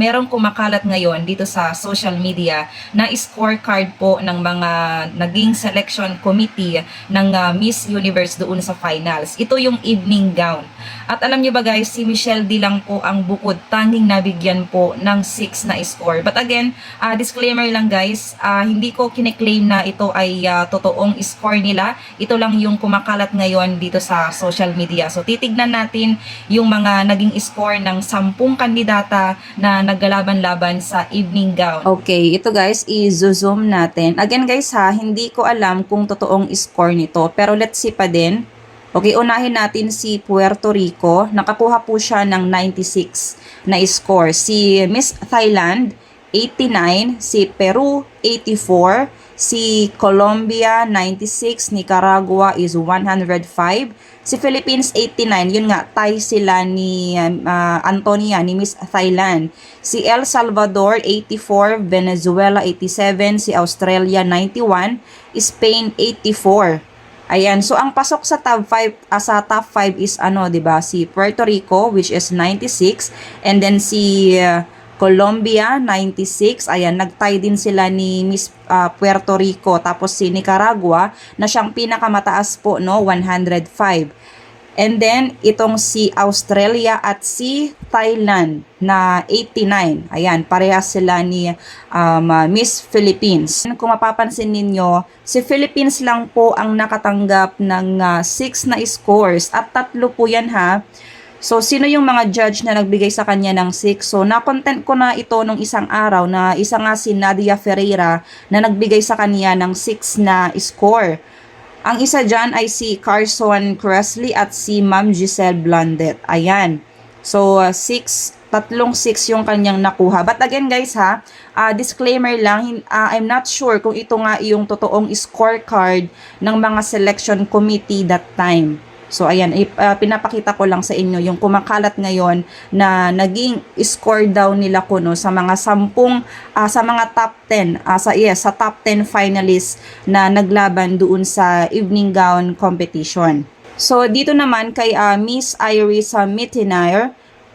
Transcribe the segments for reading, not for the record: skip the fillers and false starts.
Merong kumakalat ngayon dito sa social media na scorecard po ng mga naging selection committee ng Miss Universe doon sa finals. Ito yung evening gown. At alam niyo ba guys, si Michelle D lang po ang bukod tanging nabigyan po ng 6 na score. But again, disclaimer lang guys, hindi ko kine-claim na ito ay totoong score nila. Ito lang yung kumakalat ngayon dito sa social media. So titignan natin yung mga naging score ng 10 kandidata na naglalaban-laban sa evening gown. Okay, ito guys, i-zoom natin. Again guys ha, hindi ko alam kung totoong score nito, pero let's see pa din. Okay, unahin natin si Puerto Rico. Nakakuha po siya ng 96 na score. Si Miss Thailand, 89. Si Peru, 84. Si Colombia, 96. Nicaragua is 105. Si Philippines, 89. Yun nga, tie sila ni Antonia, ni Miss Thailand. Si El Salvador, 84. Venezuela, 87. Si Australia, 91. Spain, 84. Ayan, so ang pasok sa top 5 is ano, 'di ba? Si Puerto Rico which is 96 and then si Colombia 96. Ayan, nagtie din sila ni Miss Puerto Rico, tapos si Nicaragua na siyang pinakamataas po, no, 105. And then itong si Australia at si Thailand na 89. Ayan, parehas sila ni Miss Philippines. Kung mapapansin ninyo, si Philippines lang po ang nakatanggap ng 6 na scores at 3 po yan ha. So, sino yung mga judge na nagbigay sa kanya ng 6? So, na-content ko na ito nung isang araw na isa nga si Nadia Ferreira na nagbigay sa kanya ng 6 na score. Ang isa dyan ay si Carson Cresley at si Ma'am Giselle Blondet. Ayan. So, 3-6 yung kanyang nakuha. But again guys ha, disclaimer lang, I'm not sure kung ito nga yung totoong scorecard ng mga selection committee that time. So ayan, pinapakita ko lang sa inyo yung kumakalat ngayon na naging score daw nila kuno sa mga 10 sa mga top 10 sa top 10 finalists na naglaban doon sa evening gown competition. So dito naman kay Miss Iris Mitinair,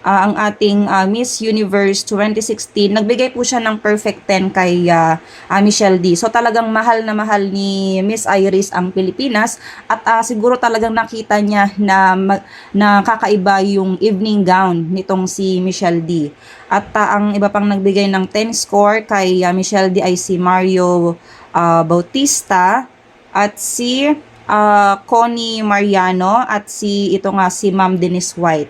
ang ating Miss Universe 2016, nagbigay po siya ng perfect 10 kay Michelle D. So talagang mahal na mahal ni Miss Iris ang Pilipinas at siguro talagang nakita niya na kakaiba yung evening gown nitong si Michelle D. At ang iba pang nagbigay ng 10 score kay Michelle D ay si Mario Bautista at si Connie Mariano at si Ma'am Denise White.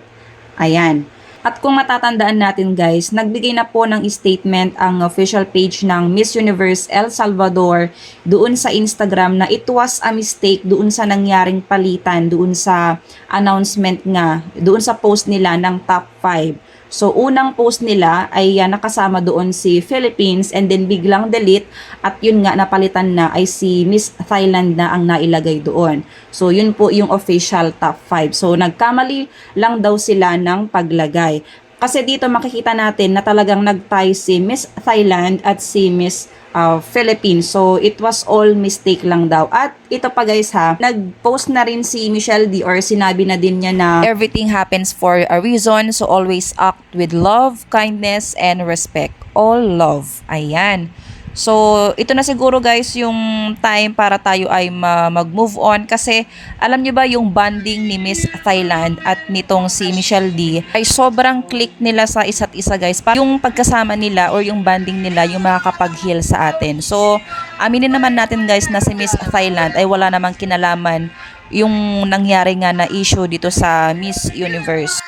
Ayan. At kung matatandaan natin guys, nagbigay na po ng statement ang official page ng Miss Universe El Salvador doon sa Instagram na it was a mistake doon sa nangyaring palitan, doon sa announcement nga, doon sa post nila ng top 5. So, unang post nila ay nakasama doon si Philippines and then biglang delete at yun nga napalitan na ay si Miss Thailand na ang nailagay doon. So, yun po yung official top 5. So, nagkamali lang daw sila ng paglagay. Kasi dito makikita natin na talagang nag-tie si Miss Thailand at si Miss Philippines. So, it was all mistake lang daw. At ito pa guys ha, nag-post na rin si Michelle D or sinabi na din niya na everything happens for a reason. So, always act with love, kindness, and respect. All love. Ayan. So, ito na siguro guys yung time para tayo ay mag-move on kasi alam nyo ba yung bonding ni Miss Thailand at nitong si Michelle D ay sobrang click nila sa isa't isa guys. Yung pagkasama nila or yung bonding nila yung makakapag-heal sa atin. So, aminin naman natin guys na si Miss Thailand ay wala namang kinalaman yung nangyari nga na issue dito sa Miss Universe.